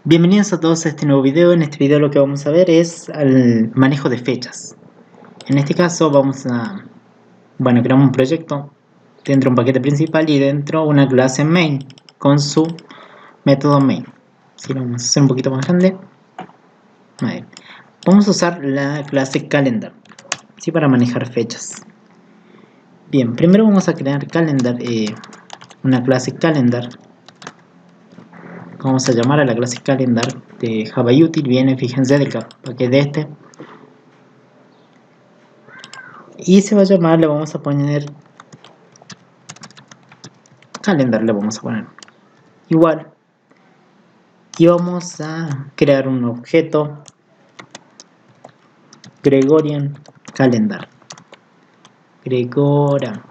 Bienvenidos a todos a este nuevo video. En este video lo que vamos a ver es el manejo de fechas. En este caso vamos a, creamos un proyecto dentro de un paquete principal y dentro una clase main con su método main. Si lo vamos a hacer un poquito más grande. Vamos a usar la clase calendar, ¿sí? Para manejar fechas. Bien, primero vamos a crear calendar, una clase calendar. Vamos a llamar a la clase calendar de Java Util. Viene, fíjense, del paquete de este. Y se va a llamar, le vamos a poner calendar, le vamos a poner igual. Y vamos a crear un objeto Gregorian calendar. Gregorian.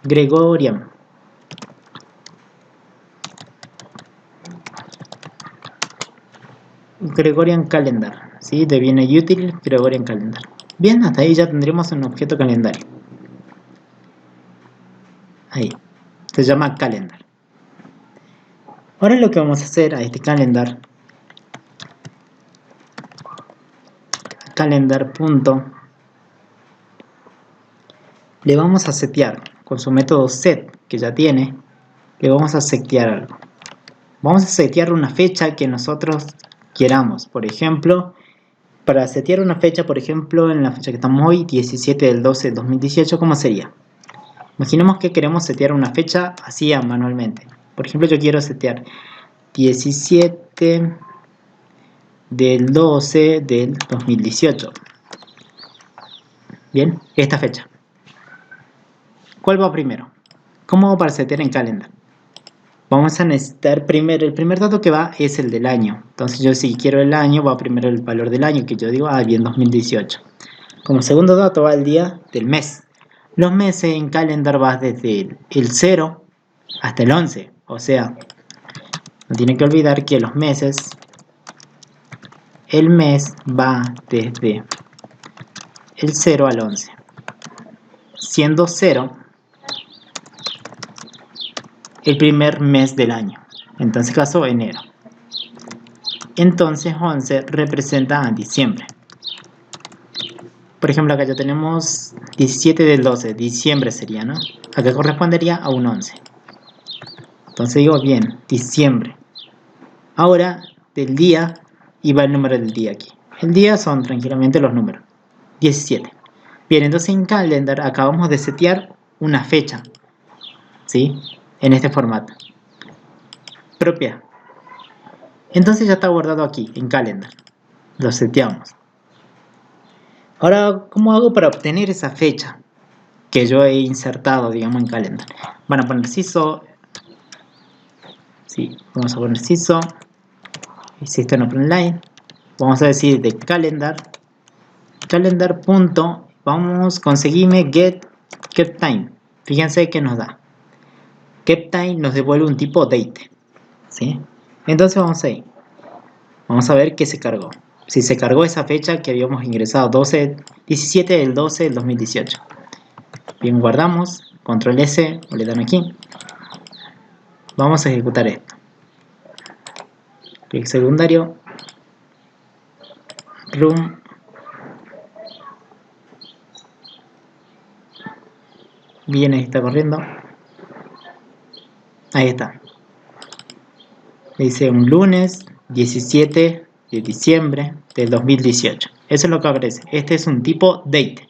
Gregorian calendar, ¿sí? Deviene util Gregorian calendar. Bien, hasta ahí ya tendremos un objeto calendario. Ahí, se llama calendar. Ahora lo que vamos a hacer a este calendar punto, le vamos a setear con su método set que ya tiene, le vamos a setear algo. Vamos a setear una fecha que nosotros queramos. Por ejemplo, para setear una fecha, por ejemplo, en la fecha que estamos hoy, 17 del 12 del 2018, ¿cómo sería? Imaginemos que queremos setear una fecha así manualmente. Por ejemplo, yo quiero setear 17 del 12 del 2018. Bien, esta fecha. ¿Cuál va primero? ¿Cómo hago para setear en calendar? Vamos a necesitar primero, el primer dato que va es el del año. Entonces yo, si quiero el año, va primero el valor del año, que yo digo, bien, 2018. Como segundo dato va el día del mes. Los meses en calendar va desde el 0 hasta el 11. O sea, no tienen que olvidar que los meses, el mes va desde el 0 al 11. Siendo 0 el primer mes del año. En este caso, enero. Entonces 11 representa a diciembre. Por ejemplo, acá ya tenemos 17 del 12, diciembre sería, ¿no? Acá correspondería a un 11. Entonces digo, bien, diciembre. Ahora, del día, y va el número del día aquí. El día son tranquilamente los números. 17. Bien, entonces en calendar acabamos de setear una fecha, ¿sí? En este formato. Propia. Entonces ya está guardado aquí, en calendar. Lo seteamos. Ahora, ¿cómo hago para obtener esa fecha que yo he insertado, digamos, en calendar? Van a poner CISO. Sí, vamos a poner CISO. System Open Line. Vamos a decir de calendar. Calendar punto. Vamos, conseguirme get time. Fíjense que nos da. Get time nos devuelve un tipo date. ¿Sí? Entonces vamos a ir. Vamos a ver qué se cargó. Si se cargó esa fecha que habíamos ingresado, 17 del 12 del 2018. Bien, guardamos, control S, le dan aquí. Vamos a ejecutar esto. Clic secundario, run. Bien, ahí está corriendo. Ahí está. Dice un lunes 17 de diciembre del 2018. Eso es lo que aparece. Este es un tipo date.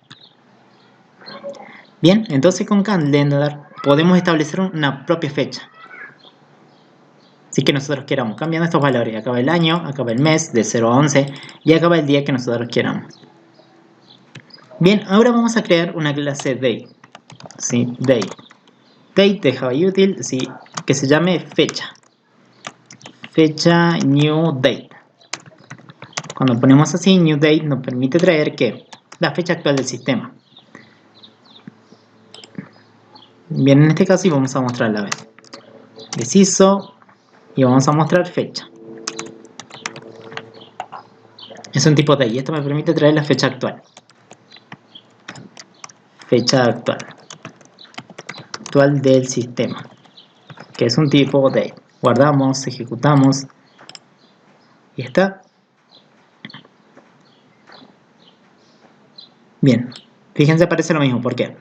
Bien, entonces con calendar podemos establecer una propia fecha. Así que nosotros queramos, cambiando estos valores. Acaba el año, acaba el mes de 0 a 11 y acaba el día que nosotros queramos. Bien, ahora vamos a crear una clase date. ¿Sí? Date. Date de Java Util, ¿sí? Que se llame fecha. Fecha new date. Cuando ponemos así new date nos permite traer ¿qué? La fecha actual del sistema. Bien, en este caso y vamos a mostrar la vez. Deciso y vamos a mostrar fecha. Es un tipo de y esto me permite traer la fecha actual. Fecha actual del sistema, que es un tipo de. Guardamos, ejecutamos Ahí está. Bien, fíjense, aparece lo mismo. ¿Por qué?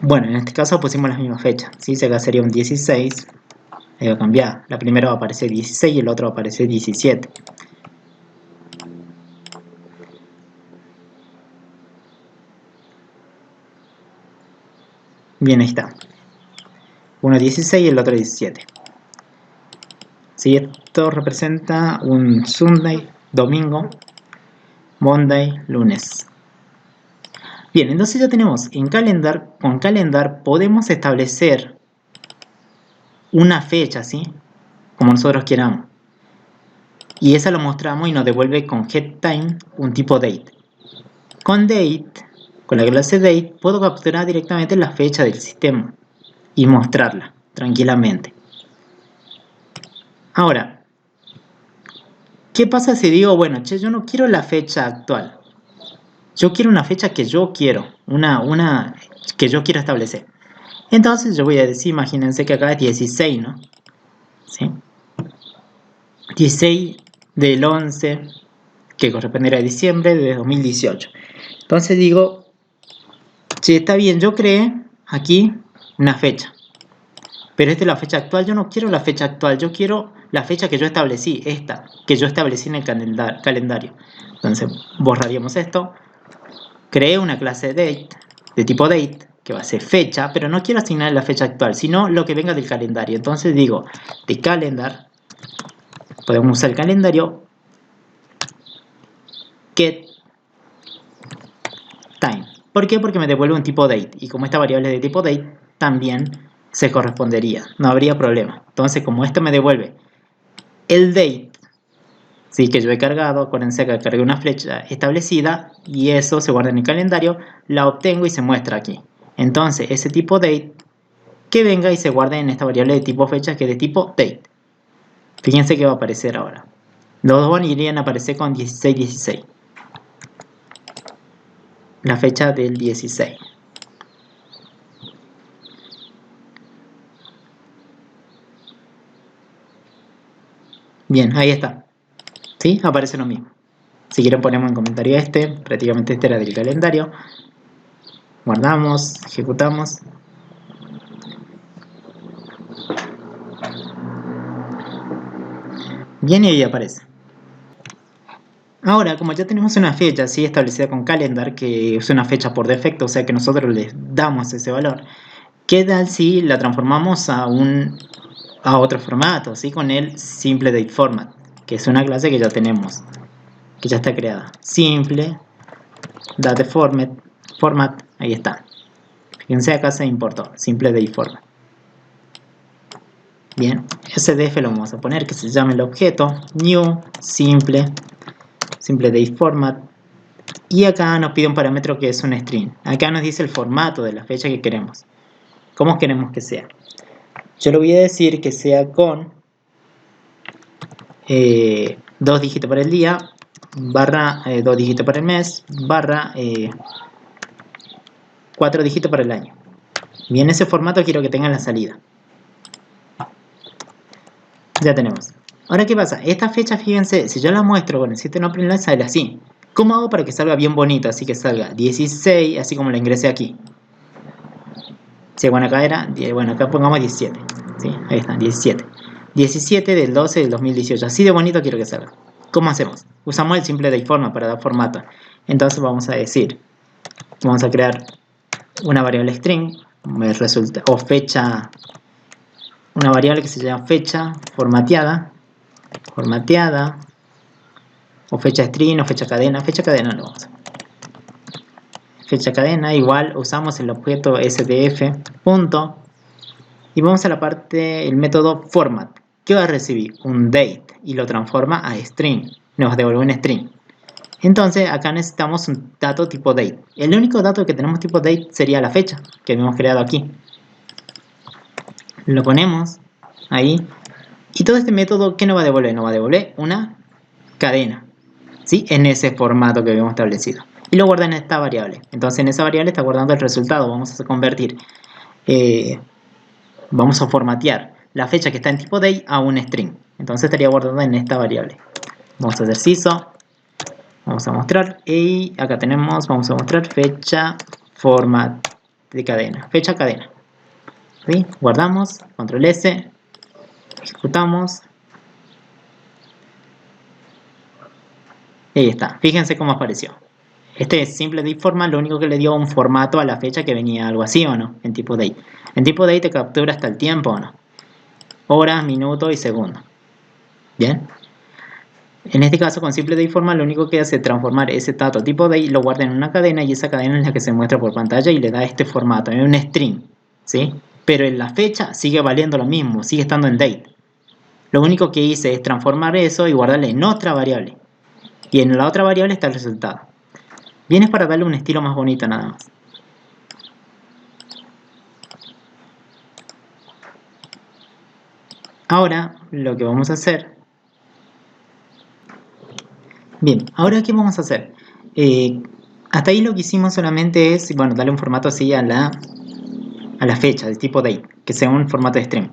Bueno, en este caso pusimos las mismas fechas. ¿Sí? Acá sería un 16. Ahí va a cambiar. La primera va a aparecer 16 y el otro va a aparecer 17. Bien, ahí está. Uno 16 y el otro 17. ¿Sí? Esto representa un Sunday, domingo, Monday, lunes. Bien, entonces ya tenemos en calendar, con calendar podemos establecer una fecha, ¿sí? Como nosotros queramos. Y esa lo mostramos y nos devuelve con getTime un tipo date. Con date, con la clase date, puedo capturar directamente la fecha del sistema y mostrarla tranquilamente. Ahora, ¿qué pasa si digo, bueno, che, yo no quiero la fecha actual? Yo quiero una fecha que yo quiero, una que yo quiero establecer. Entonces yo voy a decir, imagínense que acá es 16, ¿no? ¿Sí? 16 del 11, que corresponderá a diciembre de 2018. Entonces digo, si está bien, yo creé aquí una fecha. Pero esta es la fecha actual, yo no quiero la fecha actual, yo quiero la fecha que yo establecí, esta, que yo establecí en el calendario. Entonces borraríamos esto, creé una clase date, de tipo date, que va a ser fecha, pero no quiero asignar la fecha actual, sino lo que venga del calendario. Entonces digo, de calendar, podemos usar el calendario get time. ¿Por qué? Porque me devuelve un tipo date, y como esta variable es de tipo date, también se correspondería, no habría problema. Entonces, como esto me devuelve el date, sí, que yo he cargado, acuérdense que cargué una flecha establecida y eso se guarda en el calendario, la obtengo y se muestra aquí. Entonces, ese tipo date que venga y se guarde en esta variable de tipo fecha que es de tipo date. Fíjense que va a aparecer ahora. Los dos irían a aparecer con 16-16. La fecha del 16. Bien, ahí está. ¿Sí? Aparece lo mismo. Si quieren ponemos en comentario este. Prácticamente este era del calendario. Guardamos, ejecutamos. Bien, y ahí aparece. Ahora, como ya tenemos una fecha así establecida con calendar, que es una fecha por defecto, o sea que nosotros les damos ese valor, ¿qué tal si la transformamos a otro formato, ¿sí? Con el simple date format, que es una clase que ya tenemos, que ya está creada. Simple date format, ahí está. Fíjense, acá se importó, simple date format. Bien, SDF lo vamos a poner que se llame el objeto new simple date format. Y acá nos pide un parámetro que es un string. Acá nos dice el formato de la fecha que queremos. ¿Cómo queremos que sea? Yo le voy a decir que sea con 2 dígitos para el día, barra 2 dígitos para el mes, barra 4 dígitos para el año. Bien, ese formato quiero que tenga en la salida. Ya tenemos. Ahora, ¿qué pasa? Esta fecha, fíjense, si yo la muestro con el sistema print sale así. ¿Cómo hago para que salga bien bonito? Así que salga 16, así como la ingresé aquí. Sí, bueno, acá era, bueno, acá pongamos 17. ¿Sí? Ahí está, 17. 17 del 12 del 2018. Así de bonito quiero que salga. ¿Cómo hacemos? Usamos el simple date format para dar formato. Entonces vamos a decir, vamos a crear una variable string, o fecha, una variable que se llama fecha formateada, o fecha string, o fecha cadena no vamos a fecha cadena, igual usamos el objeto sdf punto y vamos a la parte, el método format, que va a recibir un date y lo transforma a string, nos devuelve un string. Entonces acá necesitamos un dato tipo date. El único dato que tenemos tipo date sería la fecha que hemos creado aquí. Lo ponemos ahí y todo este método, ¿qué nos va a devolver? Nos va a devolver una cadena, ¿sí? En ese formato que habíamos establecido. Y lo guarda en esta variable. Entonces en esa variable está guardando el resultado. Vamos a convertir, vamos a formatear la fecha que está en tipo date a un string. Entonces estaría guardando en esta variable. Vamos a hacer CISO. Vamos a mostrar. Y acá tenemos, vamos a mostrar fecha, format de cadena. Fecha cadena. ¿Sí? Guardamos, control S. Ejecutamos. Y ahí está. Fíjense cómo apareció. Este es simple de forma, lo único que le dio un formato a la fecha que venía algo así o no, en tipo date. En tipo date te captura hasta el tiempo o no. Horas, minutos y segundos. Bien. En este caso, con simple de forma, lo único que hace es transformar ese dato tipo date, lo guarda en una cadena y esa cadena es la que se muestra por pantalla y le da este formato, es un string, ¿sí? Pero en la fecha sigue valiendo lo mismo, sigue estando en date. Lo único que hice es transformar eso y guardarle en otra variable. Y en la otra variable está el resultado. Bien, es para darle un estilo más bonito nada más. Ahora lo que vamos a hacer. Bien, ahora ¿qué vamos a hacer? Hasta ahí lo que hicimos solamente es, bueno, darle un formato así a la fecha, de tipo date, que sea un formato de string.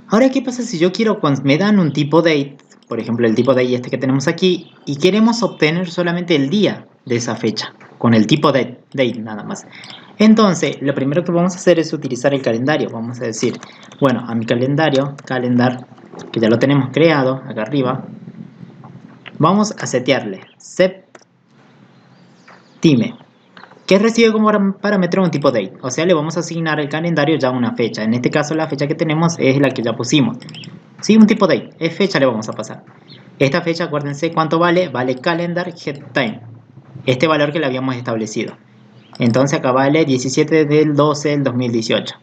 Ahora, ¿qué pasa si yo quiero, cuando me dan un tipo date, por ejemplo el tipo date este que tenemos aquí, y queremos obtener solamente el día de esa fecha, con el tipo date nada más? Entonces, lo primero que vamos a hacer es utilizar el calendario. Vamos a decir, bueno, a mi calendario, calendar, que ya lo tenemos creado, acá arriba, vamos a setearle set time, que recibe como parámetro un tipo date. O sea, le vamos a asignar al calendario ya una fecha. En este caso, la fecha que tenemos es la que ya pusimos. Sí, un tipo date, es fecha le vamos a pasar. Esta fecha, acuérdense cuánto vale, vale calendar get time, este valor que le habíamos establecido. Entonces acá vale 17 del 12 del 2018.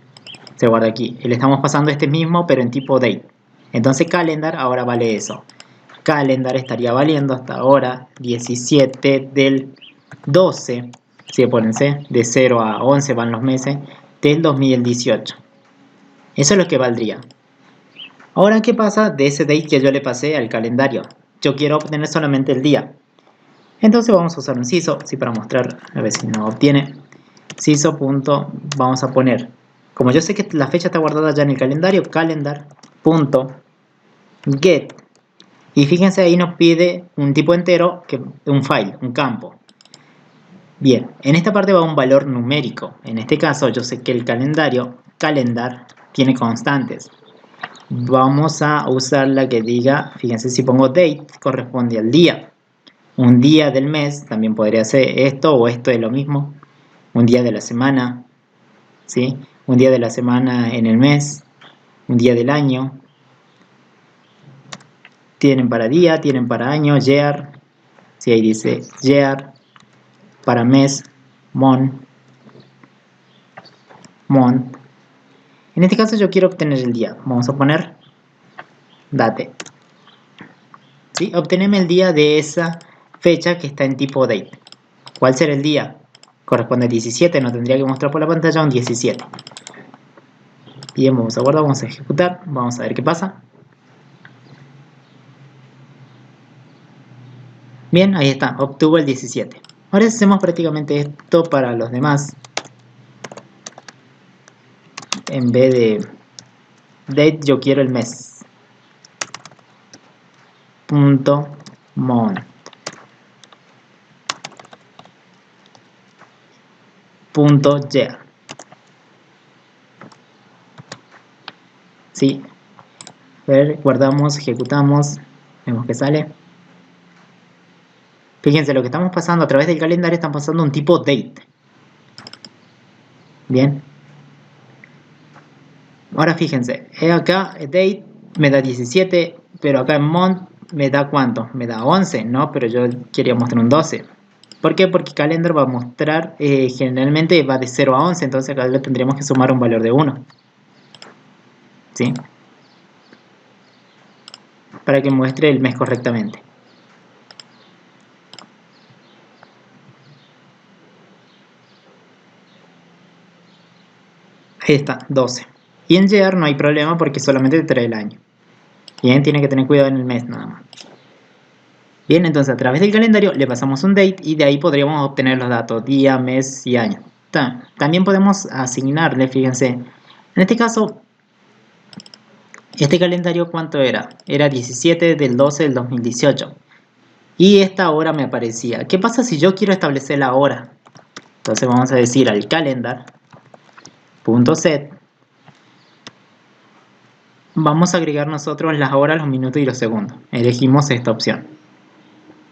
Se guarda aquí. Le estamos pasando este mismo, pero en tipo date. Entonces calendar ahora vale eso. Calendar estaría valiendo hasta ahora 17 del 12. Si ponense, de 0 a 11 van los meses, del 2018. Eso es lo que valdría. Ahora, ¿qué pasa de ese date que yo le pasé al calendario? Yo quiero obtener solamente el día. Entonces vamos a usar un CISO, sí, para mostrar, a ver si no obtiene. CISO. Vamos a poner, como yo sé que la fecha está guardada ya en el calendario, calendar.get. Y fíjense, ahí nos pide un tipo entero, un file, un campo. Bien, en esta parte va un valor numérico. En este caso yo sé que el calendario, calendar, tiene constantes. Vamos a usar la que diga, fíjense, si pongo date, corresponde al día. Un día del mes, también podría ser esto o esto es lo mismo. Un día de la semana, ¿sí? Un día de la semana en el mes, un día del año. Tienen para día, tienen para año, year, si ahí dice year, para mes, month. En este caso yo quiero obtener el día, vamos a poner date. ¿Sí? Obteneme el día de esa fecha que está en tipo date. ¿Cuál será el día? Corresponde al 17, no tendría que mostrar por la pantalla un 17. Bien, vamos a guardar, vamos a ejecutar, vamos a ver qué pasa. Bien, ahí está, obtuvo el 17. Ahora hacemos prácticamente esto para los demás. En vez de date, yo quiero el mes. .month. .year. ¿Sí? A ver, guardamos, ejecutamos, vemos que sale. Fíjense, lo que estamos pasando a través del calendario, están pasando un tipo date. Bien. Ahora fíjense, acá date me da 17, pero acá en month me da ¿cuánto? Me da 11, ¿no? Pero yo quería mostrar un 12. ¿Por qué? Porque calendar va a mostrar, generalmente va de 0 a 11, entonces acá le tendríamos que sumar un valor de 1. ¿Sí? Para que muestre el mes correctamente. Ahí está, 12. Y en year no hay problema porque solamente te trae el año. Bien, tiene que tener cuidado en el mes nada más. Bien, entonces a través del calendario le pasamos un date y de ahí podríamos obtener los datos día, mes y año. También podemos asignarle, fíjense, en este caso Este calendario, ¿cuánto era? Era 17 del 12 del 2018. Y esta hora me aparecía. ¿Qué pasa si yo quiero establecer la hora? Entonces vamos a decir al calendar.set. Vamos a agregar nosotros las horas, los minutos y los segundos. Elegimos esta opción.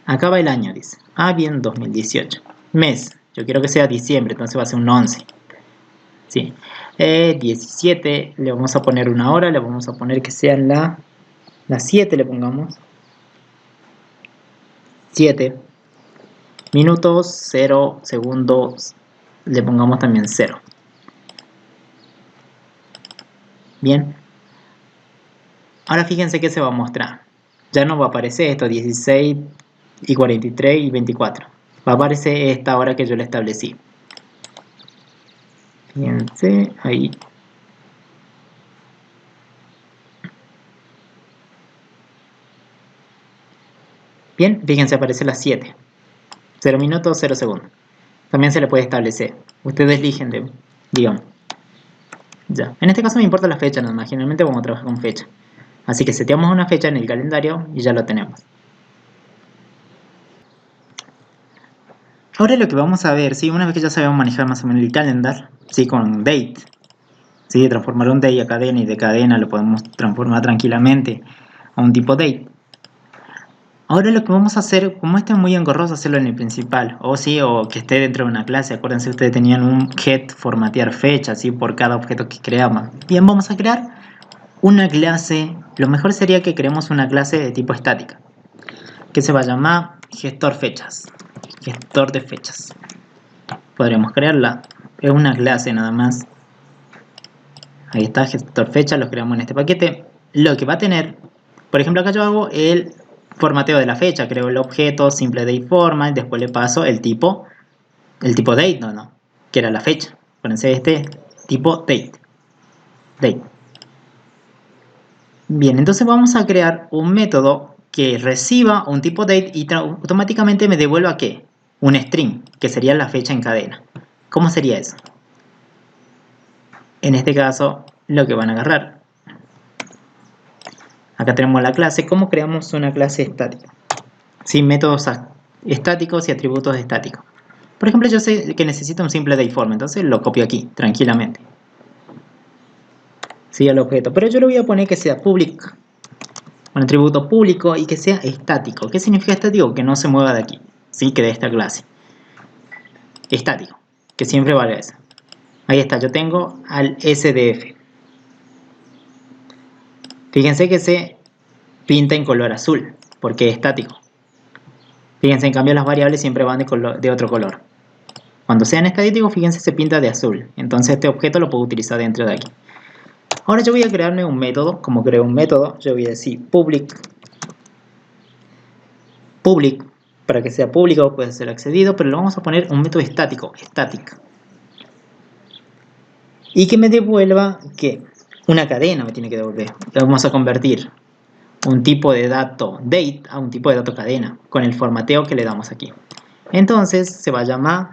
Acá va el año, dice. Ah, bien, 2018. Mes. Yo quiero que sea diciembre, entonces va a ser un 11. Sí. 17. Le vamos a poner una hora. Le vamos a poner que sea las 7, le pongamos. 7. Minutos, 0. Segundos, le pongamos también 0. Bien. Ahora fíjense que se va a mostrar. Ya no va a aparecer esto, 16 y 43 y 24. Va a aparecer esta hora que yo le establecí. Fíjense ahí. Bien, fíjense, aparece las 7. 0 minutos, 0 segundos. También se le puede establecer. Ustedes eligen, digamos. Ya. En este caso me importa la fecha nada más. Generalmente vamos a trabajar con fecha. Así que seteamos una fecha en el calendario y ya lo tenemos. Ahora lo que vamos a ver, ¿sí? Una vez que ya sabemos manejar más o menos el calendar, ¿sí? Con date, ¿sí? Transformar un date a cadena y de cadena lo podemos transformar tranquilamente a un tipo date. Ahora lo que vamos a hacer, como este es muy engorroso hacerlo en el principal, o sí, o que esté dentro de una clase, acuérdense ustedes tenían un get formatear fecha, ¿sí? Por cada objeto que creamos. Bien, vamos a crear una clase, lo mejor sería que creemos una clase de tipo estática, que se va a llamar gestor fechas, gestor de fechas. Podríamos crearla, es una clase nada más. Ahí está, gestor fecha, lo creamos en este paquete. Lo que va a tener, por ejemplo, acá yo hago el formateo de la fecha, creo el objeto simple date format, después le paso el tipo date, que era la fecha. Acuérdense este tipo date. Bien, entonces vamos a crear un método que reciba un tipo date y automáticamente me devuelva ¿qué? Un string, que sería la fecha en cadena. ¿Cómo sería eso? En este caso, lo que van a agarrar. Acá tenemos la clase. ¿Cómo creamos una clase estática? Sin métodos estáticos y atributos estáticos. Por ejemplo, yo sé que necesito un simple dateform, entonces lo copio aquí, tranquilamente. Sí, al objeto. Pero yo le voy a poner que sea public, un atributo público y que sea estático. ¿Qué significa estático? Que no se mueva de aquí, ¿sí? Que de esta clase. Estático, que siempre valga eso. Ahí está, yo tengo al SDF. Fíjense que se pinta en color azul, porque es estático. Fíjense, en cambio las variables siempre van de otro color. Cuando sean estáticos, fíjense, se pinta de azul. Entonces este objeto lo puedo utilizar dentro de aquí. Ahora yo voy a crearme un método. Como creo un método, yo voy a decir public, para que sea público, puede ser accedido, pero le vamos a poner un método estático, static. Y que me devuelva, ¿qué? Una cadena me tiene que devolver. Le vamos a convertir un tipo de dato date a un tipo de dato cadena, con el formateo que le damos aquí. Entonces se va a llamar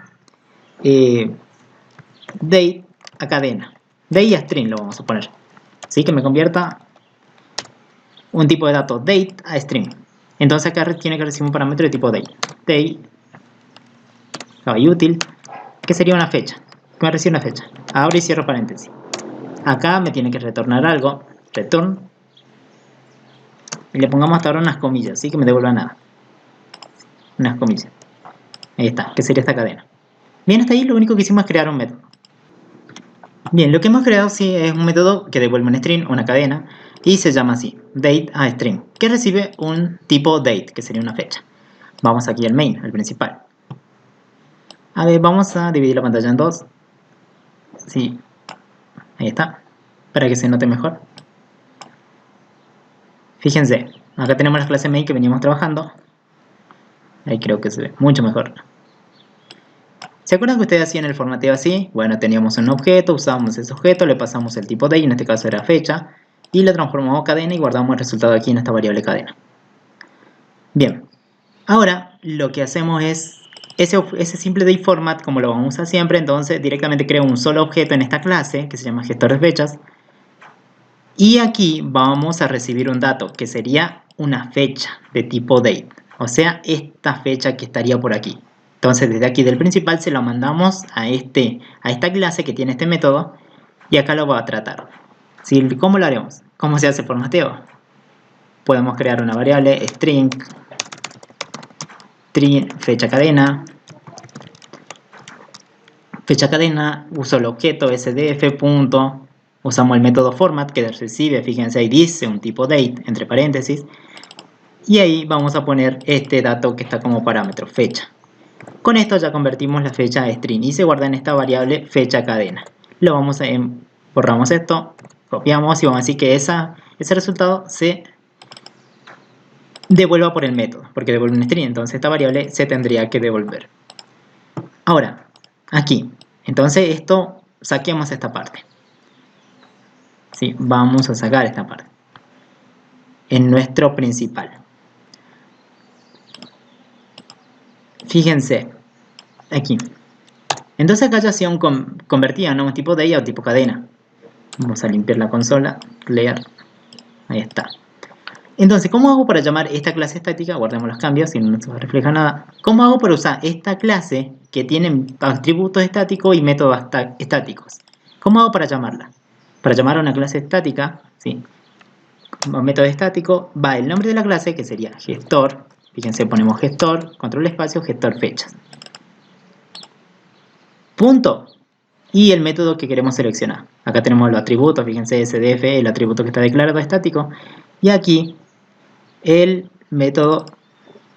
date a cadena. Date a string lo vamos a poner. ¿Sí? Que me convierta un tipo de dato date a string. Entonces acá tiene que recibir un parámetro de tipo date. Date y útil, que sería una fecha. Que me recibe una fecha. Abro y cierro paréntesis. Acá me tiene que retornar algo. Return. Y le pongamos hasta ahora unas comillas, así que me devuelva nada. Unas comillas. Ahí está, que sería esta cadena. Bien, hasta ahí lo único que hicimos es crear un método. Bien, lo que hemos creado sí es un método que devuelve un string, una cadena, y se llama así, date a string, que recibe un tipo date, que sería una fecha. Vamos aquí al main, al principal. A ver, vamos a dividir la pantalla en dos. Sí, ahí está, para que se note mejor. Fíjense, acá tenemos las clases main que veníamos trabajando. Ahí creo que se ve mucho mejor. ¿Se acuerdan que ustedes hacían el formateo así? Bueno, teníamos un objeto, usábamos ese objeto, le pasamos el tipo date, en este caso era fecha, y le transformamos a cadena y guardamos el resultado aquí en esta variable cadena. Bien, ahora lo que hacemos es ese simple date format, como lo vamos a usar siempre, entonces directamente creo un solo objeto en esta clase, que se llama gestor de fechas, Y aquí vamos a recibir un dato que sería una fecha de tipo date. O sea, esta fecha que estaría por aquí. Entonces desde aquí del principal se lo mandamos a esta clase que tiene este método y acá lo va a tratar. ¿Sí? ¿Cómo lo haremos? ¿Cómo se hace formateo? Podemos crear una variable string fecha cadena. Fecha cadena, uso el objeto sdf. Usamos el método format que recibe, fíjense ahí dice un tipo date entre paréntesis. Y ahí vamos a poner este dato que está como parámetro, fecha. Con esto ya convertimos la fecha a string y se guarda en esta variable fecha cadena. Lo vamos a borramos esto, copiamos y vamos a decir que ese resultado se devuelva por el método, porque devuelve un string, entonces esta variable se tendría que devolver. Ahora, aquí, entonces esto, saquemos esta parte. Sí, vamos a sacar esta parte en nuestro principal. Fíjense, aquí. Entonces acá ya hacía un convertía, ¿no? Un tipo de ella o tipo cadena. Vamos a limpiar la consola, clear. Ahí está. Entonces, ¿cómo hago para llamar esta clase estática? Guardemos los cambios, si no se refleja nada. ¿Cómo hago para usar esta clase que tiene atributos estáticos y métodos estáticos? ¿Cómo hago para llamarla? Para llamar a una clase estática, ¿sí? Como método estático, va el nombre de la clase, que sería gestor. Fíjense, ponemos gestor, control espacio, gestor fechas. Punto. Y el método que queremos seleccionar. Acá tenemos los atributos, fíjense, SDF, el atributo que está declarado estático. Y aquí el método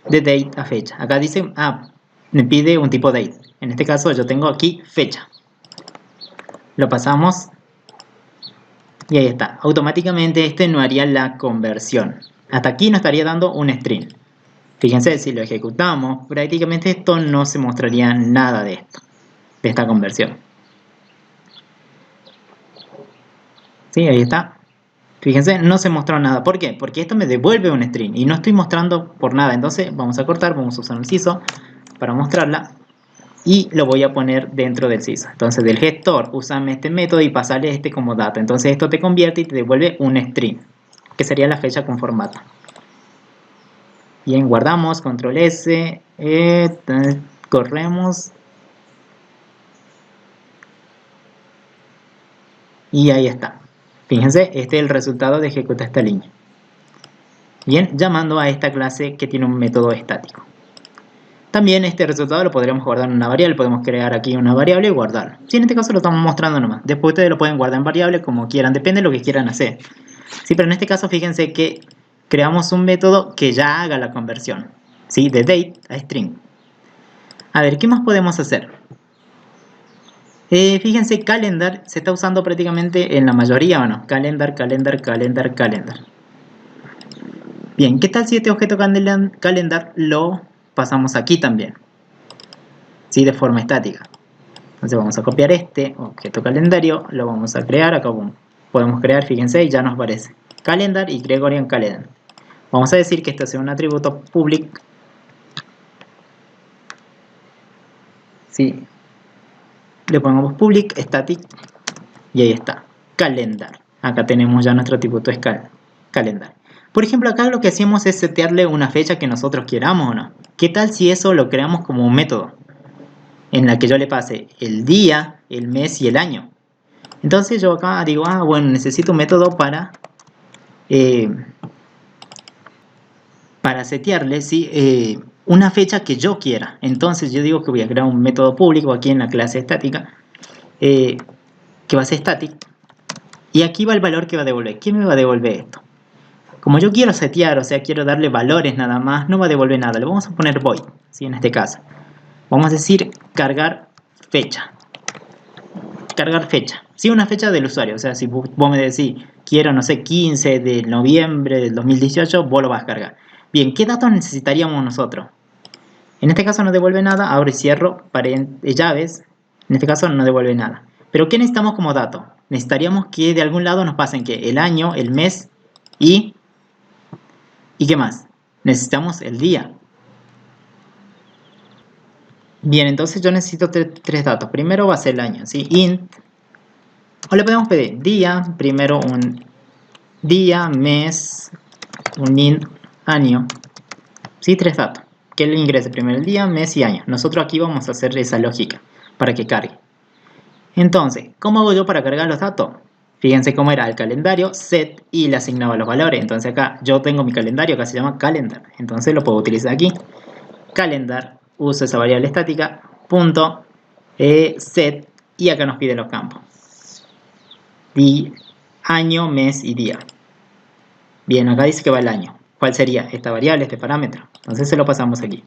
de date a fecha. Acá dice, me pide un tipo date. En este caso yo tengo aquí fecha. Lo pasamos y ahí está. Automáticamente este no haría la conversión. Hasta aquí nos estaría dando un string. Fíjense, si lo ejecutamos, prácticamente esto no se mostraría nada de esto, de esta conversión. Sí, ahí está. Fíjense, no se mostró nada. ¿Por qué? Porque esto me devuelve un string y no estoy mostrando por nada. Entonces vamos a cortar, vamos a usar un CISO para mostrarla y lo voy a poner dentro del CISO. Entonces del gestor, usame este método y pasarle este como dato. Entonces esto te convierte y te devuelve un string, que sería la fecha con formato. Bien, guardamos, control S, corremos. Y ahí está. Fíjense, este es el resultado de ejecutar esta línea. Bien, llamando a esta clase que tiene un método estático. También este resultado lo podríamos guardar en una variable. Podemos crear aquí una variable y guardarlo. Si en este caso lo estamos mostrando nomás. Después ustedes lo pueden guardar en variable como quieran. Depende de lo que quieran hacer. Sí, pero en este caso fíjense que creamos un método que ya haga la conversión. ¿Sí? De date a string. A ver, ¿qué más podemos hacer? Fíjense, calendar se está usando prácticamente en la mayoría, ¿o no? Calendar. Bien, ¿qué tal si este objeto calendar lo pasamos aquí también? ¿Sí? De forma estática. Entonces vamos a copiar este objeto calendario, lo vamos a crear, acá podemos crear, fíjense, y ya nos aparece calendar y Gregorian calendar. Vamos a decir que este sea un atributo public. ¿Sí? Le ponemos public static y ahí está, calendar. Acá tenemos ya nuestro atributo calendar. Por ejemplo, acá lo que hacemos es setearle una fecha que nosotros queramos o no. ¿Qué tal si eso lo creamos como un método? En la que yo le pase el día, el mes y el año. Entonces yo acá digo, bueno, necesito un método para setearle, ¿sí? Una fecha que yo quiera. Entonces yo digo que voy a crear un método público aquí en la clase estática, que va a ser static. Y aquí va el valor que va a devolver. ¿Qué me va a devolver esto? Como yo quiero setear, o sea, quiero darle valores nada más, no va a devolver nada. Le vamos a poner void, ¿sí? En este caso. Vamos a decir cargar fecha. Cargar fecha. Sí, una fecha del usuario. O sea, si vos me decís, quiero, no sé, 15 de noviembre del 2018, vos lo vas a cargar. Bien, ¿qué datos necesitaríamos nosotros? En este caso no devuelve nada. Abro y cierro llaves. En este caso no devuelve nada. Pero ¿qué necesitamos como dato? Necesitaríamos que de algún lado nos pasen que el año, el mes y ¿qué más? Necesitamos el día. Bien, entonces yo necesito tres datos. Primero va a ser el año, ¿sí? Int. O le podemos pedir día, primero un día, mes, un int, año. Sí, 3 datos. Que le ingrese primero el día, mes y año. Nosotros aquí vamos a hacer esa lógica para que cargue. Entonces, ¿cómo hago yo para cargar los datos? Fíjense cómo era el calendario, set, y le asignaba los valores. Entonces acá yo tengo mi calendario que se llama calendar. Entonces lo puedo utilizar aquí. Calendar, uso esa variable estática, punto, set, y acá nos pide los campos. Año, mes y día. Bien, acá dice que va el año. ¿Cuál sería esta variable, este parámetro? Entonces se lo pasamos aquí.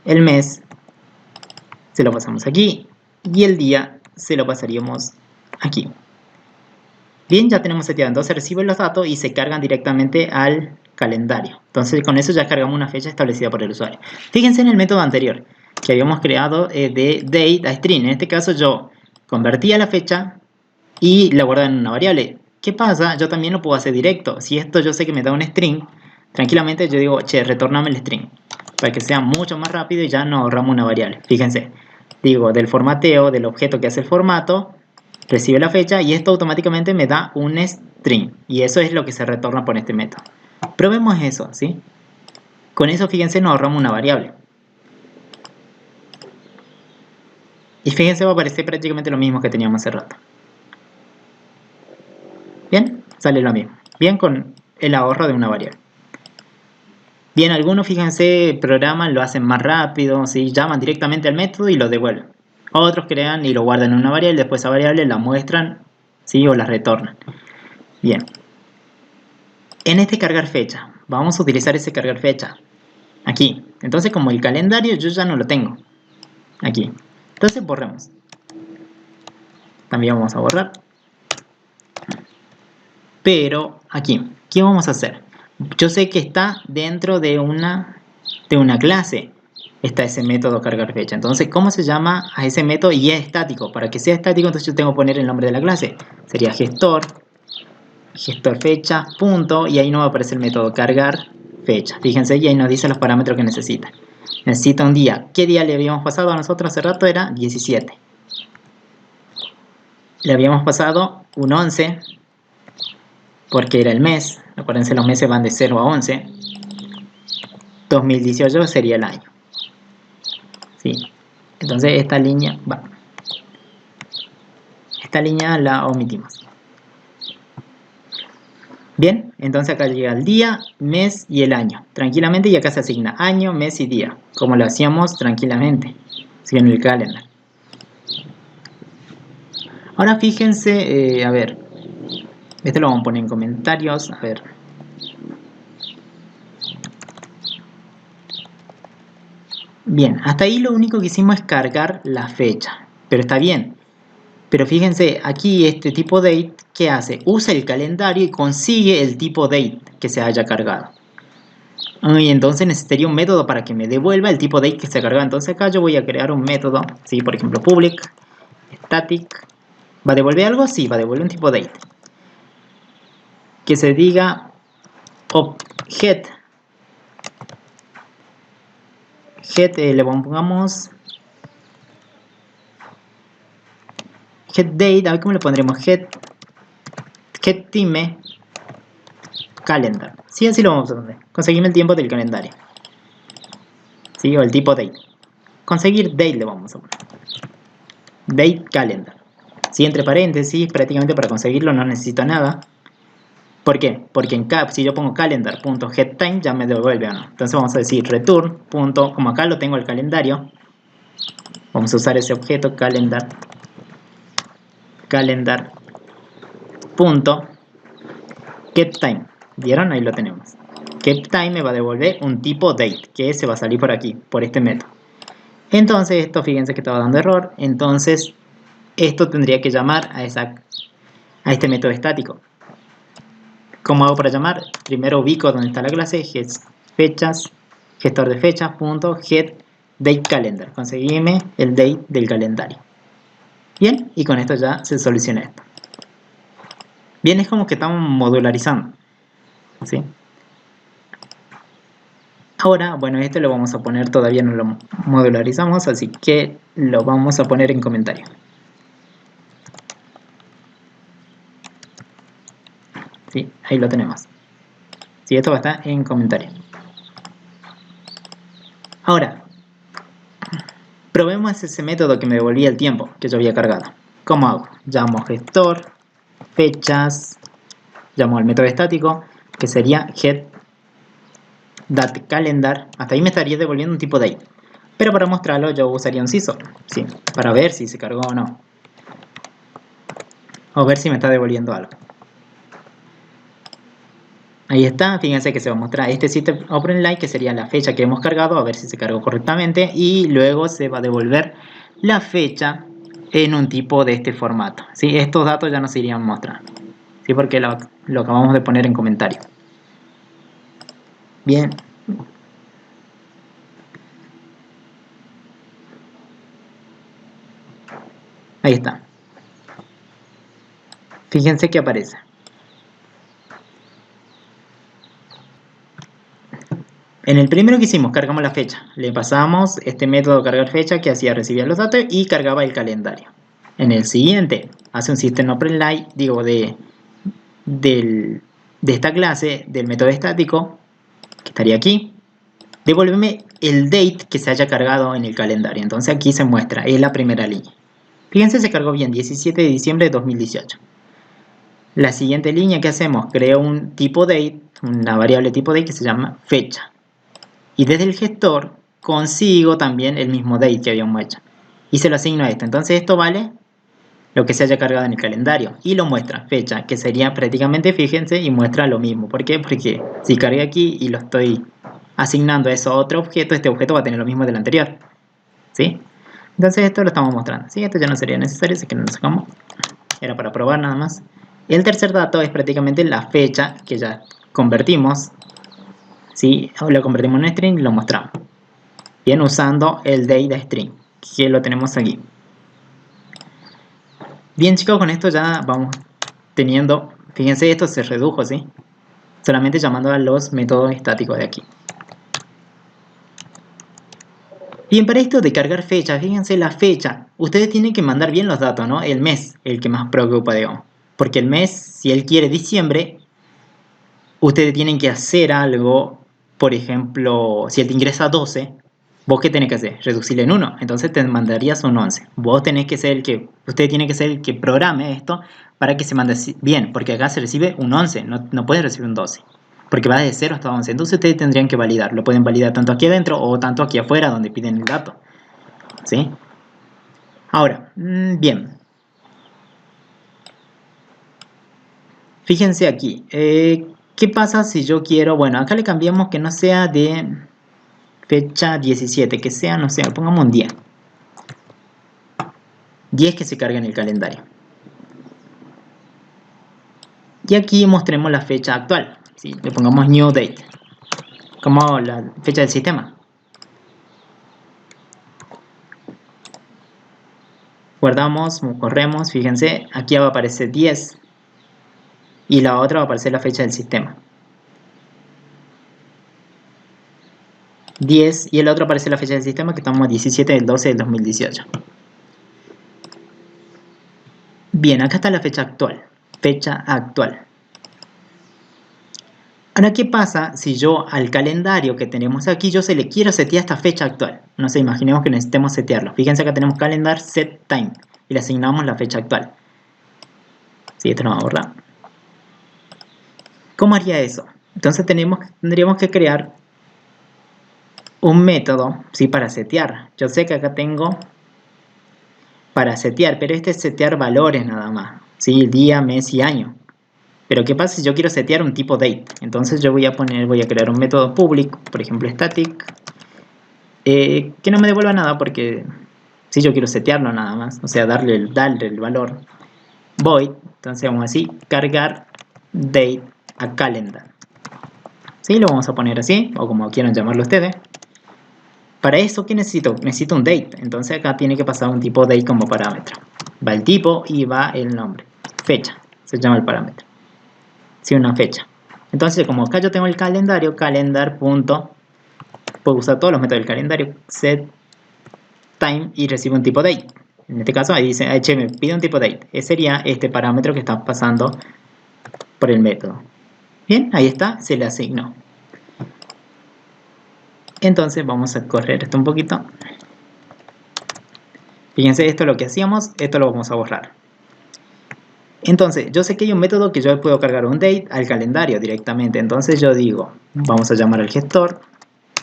El mes se lo pasamos aquí. Y el día se lo pasaríamos aquí. Bien, ya tenemos seteado. Entonces reciben los datos y se cargan directamente al calendario. Entonces con eso ya cargamos una fecha establecida por el usuario. Fíjense en el método anterior que habíamos creado de date a string. En este caso yo convertía la fecha y la guardaba en una variable. ¿Qué pasa? Yo también lo puedo hacer directo. Si esto yo sé que me da un string, tranquilamente yo digo, che, retórname el string. Para que sea mucho más rápido y ya no ahorramos una variable. Fíjense, digo, del formateo, del objeto que hace el formato, recibe la fecha y esto automáticamente me da un string. Y eso es lo que se retorna por este método. Probemos eso, ¿sí? Con eso, fíjense, nos ahorramos una variable. Y fíjense, va a aparecer prácticamente lo mismo que teníamos hace rato. Bien, sale lo mismo. Bien con el ahorro de una variable. Bien, algunos, fíjense, programan, lo hacen más rápido, ¿sí? Llaman directamente al método y lo devuelven. Otros crean y lo guardan en una variable, después esa variable la muestran, ¿sí? O la retornan. Bien. En este cargar fecha, vamos a utilizar ese cargar fecha aquí. Entonces, como el calendario yo ya no lo tengo aquí. Entonces, borremos. También vamos a borrar. Pero aquí, ¿qué vamos a hacer? Yo sé que está dentro de una clase. Está ese método cargar fecha. Entonces, ¿cómo se llama a ese método? Y es estático. Para que sea estático, entonces yo tengo que poner el nombre de la clase. Sería gestor fecha, punto, y ahí nos va a aparecer el método cargar fecha. Fíjense, y ahí nos dice los parámetros que necesita. Necesita un día. ¿Qué día le habíamos pasado a nosotros hace rato? Era 17. Le habíamos pasado un 11, porque era el mes. Acuérdense, los meses van de 0 a 11. 2018 sería el año. ¿Sí? Entonces esta línea va. Esta línea la omitimos. Bien, entonces acá llega el día, mes y el año. Tranquilamente, y acá se asigna año, mes y día. Como lo hacíamos tranquilamente. ¿Sí? En el calendar. Ahora fíjense, a ver. Este lo vamos a poner en comentarios. A ver. Bien, hasta ahí lo único que hicimos es cargar la fecha. Pero está bien. Pero fíjense, aquí este tipo date, ¿qué hace? Usa el calendario y consigue el tipo date que se haya cargado. Y entonces necesitaría un método para que me devuelva el tipo date que se ha cargado. Entonces acá yo voy a crear un método, ¿sí? Por ejemplo, public, static. ¿Va a devolver algo? Sí, va a devolver un tipo date. Que se diga get. Le pongamos get date, a ver cómo le pondremos get time calendar. Sí, así lo vamos a poner. Conseguimos el tiempo del calendario. ¿Sí? O el tipo date. Conseguir date le vamos a poner. Date calendar. ¿Sí? Entre paréntesis, prácticamente para conseguirlo no necesito nada. ¿Por qué? Porque en cap, si yo pongo calendar.getTime ya me devuelve o no. Entonces vamos a decir return. Como acá lo tengo el calendario, vamos a usar ese objeto calendar. Calendar.getTime. ¿Vieron? Ahí lo tenemos. GetTime me va a devolver un tipo date, que se va a salir por aquí, por este método. Entonces esto, fíjense que estaba dando error. Entonces esto tendría que llamar a este método estático. ¿Cómo hago para llamar? Primero ubico donde está la clase, fechas, gestor de fechas, get date calendar. Conseguime el date del calendario. Bien, y con esto ya se soluciona esto. Bien, es como que estamos modularizando. ¿Sí? Ahora, bueno, este lo vamos a poner, todavía no lo modularizamos, así que lo vamos a poner en comentario. ¿sí? Ahí lo tenemos. Sí, esto va a estar en comentarios. Ahora, probemos ese método que me devolvía el tiempo que yo había cargado. ¿Cómo hago? Llamo gestor, fechas, llamo al método estático, que sería getDateCalendar. Hasta ahí me estaría devolviendo un tipo date. Pero para mostrarlo yo usaría un sysop, ¿sí? Para ver si se cargó o no. O ver si me está devolviendo algo. Ahí está, fíjense que se va a mostrar este system OpenLine, que sería la fecha que hemos cargado, a ver si se cargó correctamente, y luego se va a devolver la fecha en un tipo de este formato, ¿sí? Estos datos ya no se irían a mostrar, ¿sí? Porque lo acabamos de poner en comentario. Bien. Ahí está. Fíjense que aparece. En el primero que hicimos, cargamos la fecha. Le pasamos este método cargar fecha que hacía recibir los datos y cargaba el calendario. En el siguiente, hace un system OpenLine, digo, de esta clase, del método estático, que estaría aquí. Devuélveme el date que se haya cargado en el calendario. Entonces aquí se muestra, es la primera línea. Fíjense, se cargó bien, 17 de diciembre de 2018. La siguiente línea que hacemos, creo un tipo date, una variable tipo date que se llama fecha. Y desde el gestor consigo también el mismo date que habíamos hecho. Y se lo asigno a esto. Entonces esto vale lo que se haya cargado en el calendario. Y lo muestra, fecha, que sería prácticamente, fíjense, y muestra lo mismo. ¿Por qué? Porque si cargué aquí y lo estoy asignando a eso a otro objeto, este objeto va a tener lo mismo del anterior. ¿Sí? Entonces esto lo estamos mostrando. ¿Sí? Esto ya no sería necesario, así que no lo sacamos. Era para probar nada más. El tercer dato es prácticamente la fecha que ya convertimos. ¿Sí? Lo convertimos en string y lo mostramos. Bien, usando el date string, que lo tenemos aquí. Bien, chicos, con esto ya vamos teniendo, fíjense, esto se redujo, ¿sí? Solamente llamando a los métodos estáticos de aquí. Bien, para esto de cargar fecha, fíjense la fecha. Ustedes tienen que mandar bien los datos, ¿no? El mes, el que más preocupa, digamos. Porque el mes, si él quiere diciembre, ustedes tienen que hacer algo. Por ejemplo, si él te ingresa 12, ¿vos qué tenés que hacer? Reducirle en 1. Entonces te mandarías un 11. Vos tenés que ser el que, usted tiene que ser el que programe esto para que se mande bien. Porque acá se recibe un 11, no puede recibir un 12. Porque va de 0 hasta 11. Entonces ustedes tendrían que validar. Lo pueden validar tanto aquí adentro o tanto aquí afuera donde piden el dato. ¿Sí? Ahora, bien. Fíjense aquí. ¿Qué pasa si yo quiero? Bueno, acá le cambiamos que no sea de fecha 17, que sea, no sé, pongamos un 10. 10 que se carga en el calendario. Y aquí mostremos la fecha actual. ¿Sí? Le pongamos new date, como la fecha del sistema. Guardamos, corremos, fíjense, aquí va a aparecer 10 y la otra va a aparecer la fecha del sistema. 10 y el otro aparece la fecha del sistema, que estamos 17 del 12 del 2018. Bien, acá está la fecha actual. Fecha actual. Ahora, ¿qué pasa si yo al calendario que tenemos aquí, yo se le quiero setear esta fecha actual? No sé, imaginemos que necesitemos setearlo. Fíjense, acá tenemos calendar set time y le asignamos la fecha actual. Sí, esto lo vamos a borrar. ¿Cómo haría eso? Entonces tendríamos que crear un método, ¿sí? Para setear. Yo sé que acá tengo para setear, pero este es setear valores nada más, ¿sí? Día, mes y año. Pero ¿qué pasa si yo quiero setear un tipo date? Entonces yo voy a crear un método public, por ejemplo static, que no me devuelva nada porque si yo quiero setearlo nada más, o sea, darle el valor void, entonces vamos así, cargar date a calendar. ¿Sí? Lo vamos a poner así, o como quieran llamarlo ustedes. Para eso, ¿qué necesito? Necesito un date. Entonces acá tiene que pasar un tipo date como parámetro. Va el tipo y va el nombre. Fecha, se llama el parámetro. Sí, una fecha. Entonces, como acá yo tengo el calendario, calendar. Puedo usar todos los métodos del calendario, set time y recibo un tipo date. En este caso, ahí dice, me pide un tipo date. Ese sería este parámetro que está pasando por el método. Bien, ahí está, se le asignó. Entonces vamos a correr esto un poquito. Fíjense, esto es lo que hacíamos, esto lo vamos a borrar. Entonces, yo sé que hay un método que yo puedo cargar un date al calendario directamente. Entonces yo digo, vamos a llamar al gestor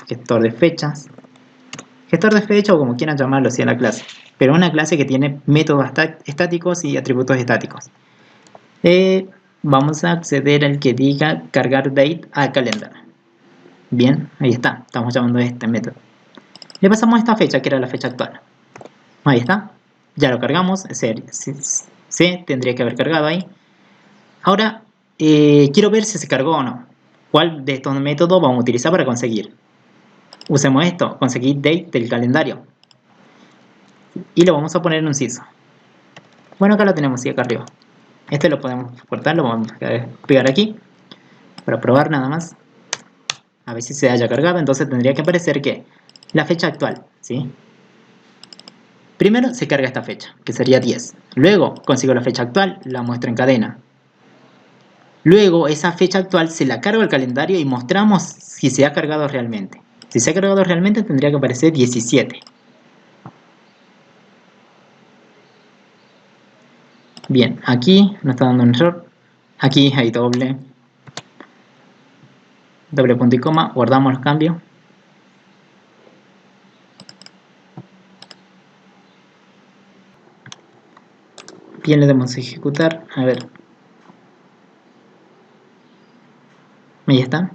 de fechas. Gestor de fecha o como quieran llamarlo así a la clase. Pero una clase que tiene métodos estáticos y atributos estáticos. Vamos a acceder al que diga cargar date al calendario. Bien, ahí está, estamos llamando a este método. Le pasamos esta fecha que era la fecha actual. Ahí está, ya lo cargamos, se tendría que haber cargado ahí. Ahora, quiero ver si se cargó o no. ¿Cuál de estos métodos vamos a utilizar para conseguir? Usemos esto, conseguir date del calendario. Y lo vamos a poner en un CISO. Bueno, acá lo tenemos, sí, acá arriba. Este lo podemos cortar, lo vamos a pegar aquí. Para probar nada más. A ver si se haya cargado, entonces tendría que aparecer que la fecha actual, ¿sí? Primero se carga esta fecha, que sería 10. Luego consigo la fecha actual, la muestro en cadena. Luego esa fecha actual se la cargo al calendario y mostramos si se ha cargado realmente. Si se ha cargado realmente tendría que aparecer 17. Bien, aquí nos está dando un error. Aquí hay doble punto y coma, guardamos los cambios. Bien, le damos a ejecutar, a ver. Ahí está.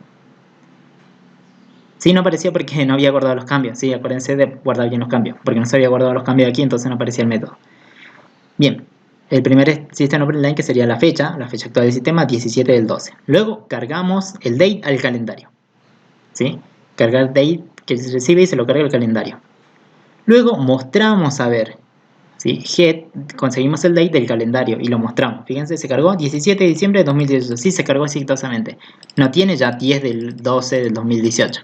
Sí, no aparecía porque no había guardado los cambios. Sí, acuérdense de guardar bien los cambios. Porque no se había guardado los cambios aquí, entonces no aparecía el método. Bien, el primer system open line que sería la fecha actual del sistema, 17 del 12. Luego cargamos el date al calendario. ¿Sí? Cargar date que se recibe y se lo carga al calendario. Luego mostramos, a ver, ¿sí? Get, conseguimos el date del calendario y lo mostramos. Fíjense, se cargó 17 de diciembre de 2018. Sí, se cargó exitosamente. No tiene ya 10 del 12 del 2018.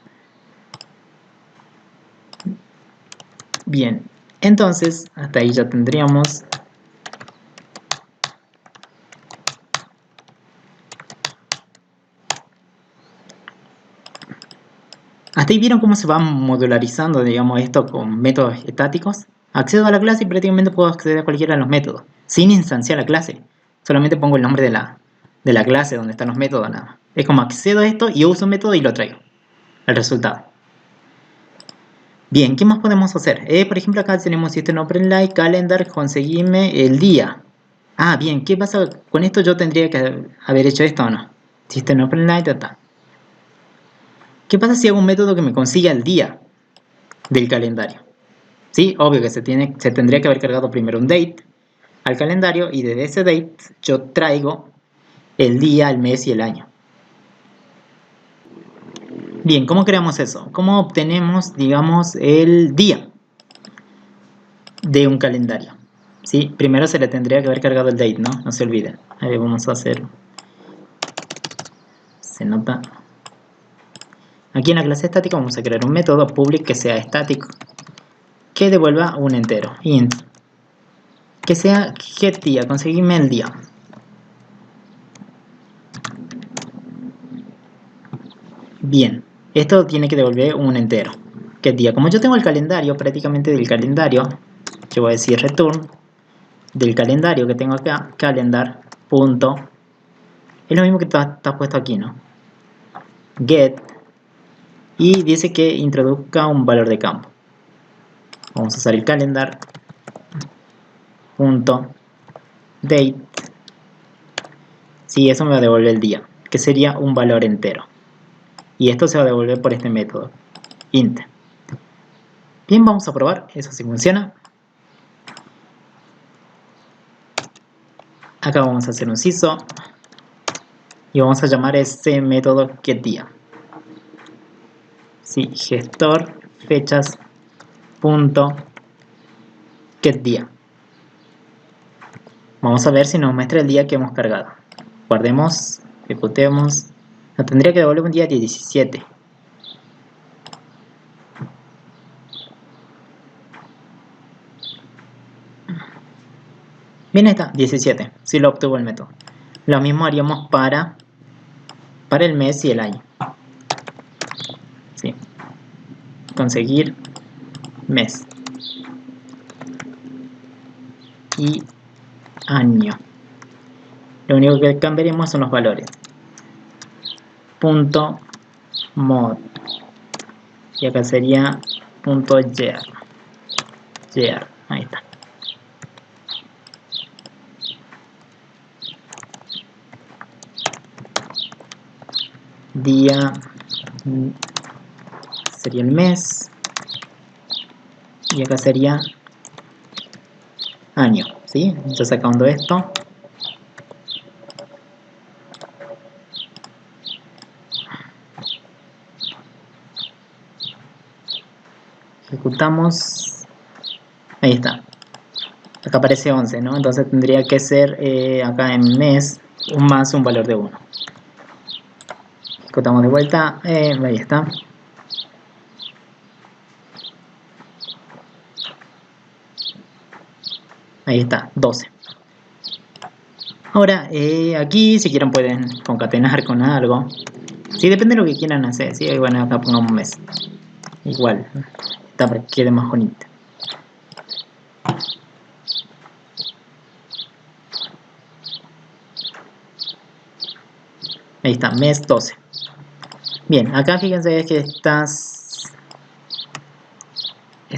Bien, entonces hasta ahí ya tendríamos. Hasta ahí vieron cómo se va modularizando, digamos, esto con métodos estáticos. Accedo a la clase y prácticamente puedo acceder a cualquiera de los métodos, sin instanciar la clase. Solamente pongo el nombre de la clase donde están los métodos, nada más. Es como accedo a esto y uso un método y lo traigo. El resultado. Bien, ¿qué más podemos hacer? Por ejemplo, acá tenemos System Open Line, Calendar, conseguirme el día. Ah, bien, ¿qué pasa con esto? Yo tendría que haber hecho esto o no. System Open Line, ta. ¿Qué pasa si hago un método que me consiga el día del calendario? Sí, obvio que se tendría que haber cargado primero un date al calendario y desde ese date yo traigo el día, el mes y el año. Bien, ¿cómo creamos eso? ¿Cómo obtenemos, digamos, el día de un calendario? ¿Sí? Primero se le tendría que haber cargado el date, ¿no? No se olviden. Ahí vamos a hacer. Se nota. Aquí en la clase estática vamos a crear un método public que sea estático, que devuelva un entero, int, que sea getDía, conseguirme el día. Bien, esto tiene que devolver un entero, getDía. Como yo tengo el calendario, prácticamente del calendario, yo voy a decir return del calendario que tengo acá, calendar, punto, es lo mismo que está puesto aquí, ¿no? Get, y dice que introduzca un valor de campo. Vamos a usar el calendar, punto, date. Sí, eso me va a devolver el día, que sería un valor entero. Y esto se va a devolver por este método, int. Bien, vamos a probar, eso sí funciona. Acá vamos a hacer un CISO y vamos a llamar este método getDía. Sí, gestor fechas punto getDía. Vamos a ver si nos muestra el día que hemos cargado. Guardemos, ejecutemos. Nos tendría que devolver un día 17. Bien, está, 17. Sí lo obtuvo el método. Lo mismo haríamos para el mes y el año. ¿Sí? Conseguir mes y año. Lo único que cambiaremos son los valores. Punto mod. Y acá sería punto year. Year. Ahí está. Día sería el mes. Y acá sería año. ¿Sí? Entonces sacando esto. Ejecutamos. Ahí está. Acá aparece 11, ¿no? Entonces tendría que ser acá en mes un valor de 1. Ejecutamos de vuelta. Ahí está. Ahí está, 12. Ahora, aquí si quieren pueden concatenar con algo. Sí, depende de lo que quieran hacer. Sí, bueno, acá pongamos un mes. Igual, está para que quede más bonito. Ahí está, mes 12. Bien, acá fíjense que estas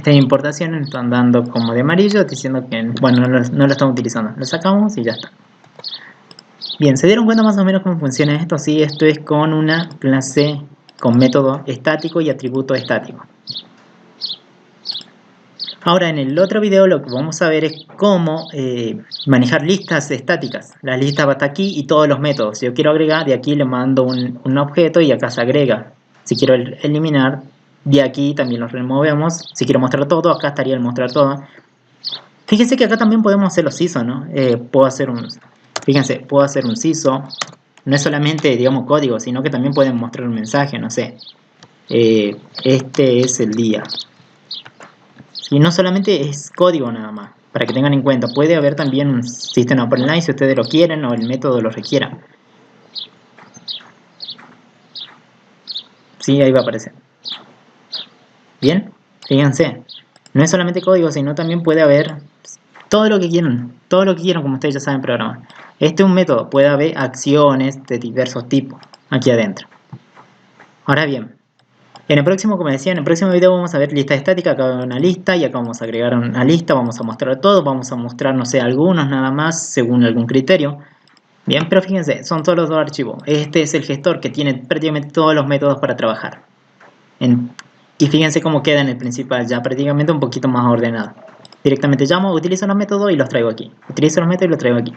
importaciones están dando como de amarillo, diciendo que, bueno, no lo estamos utilizando. Lo sacamos y ya está. Bien, ¿se dieron cuenta más o menos cómo funciona esto? Sí, esto es con una clase con método estático y atributo estático. Ahora en el otro video lo que vamos a ver es cómo manejar listas estáticas. La lista va hasta aquí y todos los métodos. Si yo quiero agregar, de aquí le mando un objeto y acá se agrega. Si quiero eliminar, de aquí también los removemos. Si quiero mostrar todo, acá estaría el mostrar todo. Fíjense que acá también podemos hacer los ISO, ¿no? Fíjense, puedo hacer un CISO. No es solamente, digamos, código, sino que también pueden mostrar un mensaje, no sé. Este es el día. Y no solamente es código nada más, para que tengan en cuenta. Puede haber también un sistema online si ustedes lo quieren o el método lo requiera. Sí, ahí va a aparecer. Bien, fíjense. No es solamente código, sino también puede haber todo lo que quieran. Todo lo que quieran, como ustedes ya saben programar. Este es un método. Puede haber acciones de diversos tipos aquí adentro. Ahora bien, en el próximo, como decía, en el próximo video vamos a ver lista estática, acá hay una lista y acá vamos a agregar una lista, vamos a mostrar todo, vamos a mostrar, no sé, algunos nada más según algún criterio. Bien, pero fíjense, son todos los dos archivos. Este es el gestor que tiene prácticamente todos los métodos para trabajar. Y fíjense cómo queda en el principal, ya prácticamente un poquito más ordenado. Directamente llamo, utilizo los métodos y los traigo aquí. Utilizo los métodos y los traigo aquí.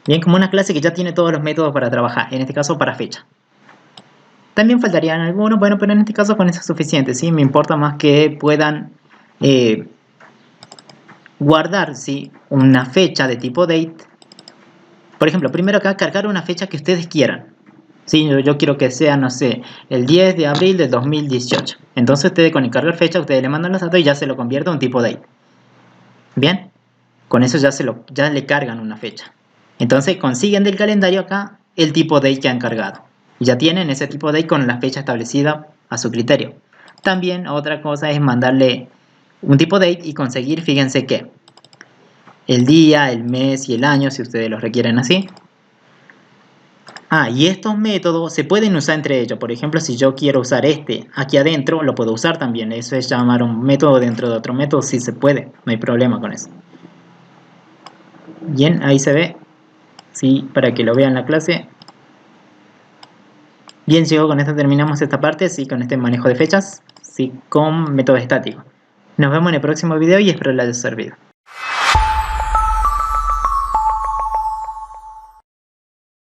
Bien, como una clase que ya tiene todos los métodos para trabajar, en este caso para fecha. También faltarían algunos, bueno, pero en este caso con eso es suficiente, ¿sí? Me importa más que puedan guardar, ¿sí? Una fecha de tipo date. Por ejemplo, primero acá cargar una fecha que ustedes quieran. ¿Sí? Yo quiero que sea, no sé, el 10 de abril del 2018. Entonces ustedes con el cargar fecha, ustedes le mandan los datos y ya se lo convierte a un tipo date. Bien, con eso ya le cargan una fecha. Entonces consiguen del calendario acá el tipo date que han cargado. Ya tienen ese tipo date con la fecha establecida a su criterio. También otra cosa es mandarle un tipo date y conseguir, fíjense que el día, el mes y el año, si ustedes los requieren así. Y estos métodos se pueden usar entre ellos. Por ejemplo, si yo quiero usar este aquí adentro, lo puedo usar también. Eso es llamar un método dentro de otro método, sí se puede. No hay problema con eso. Bien, ahí se ve. Sí, para que lo vean la clase. Bien, chicos, con esto terminamos esta parte, sí, con este manejo de fechas, sí, con método estático. Nos vemos en el próximo video y espero les haya servido.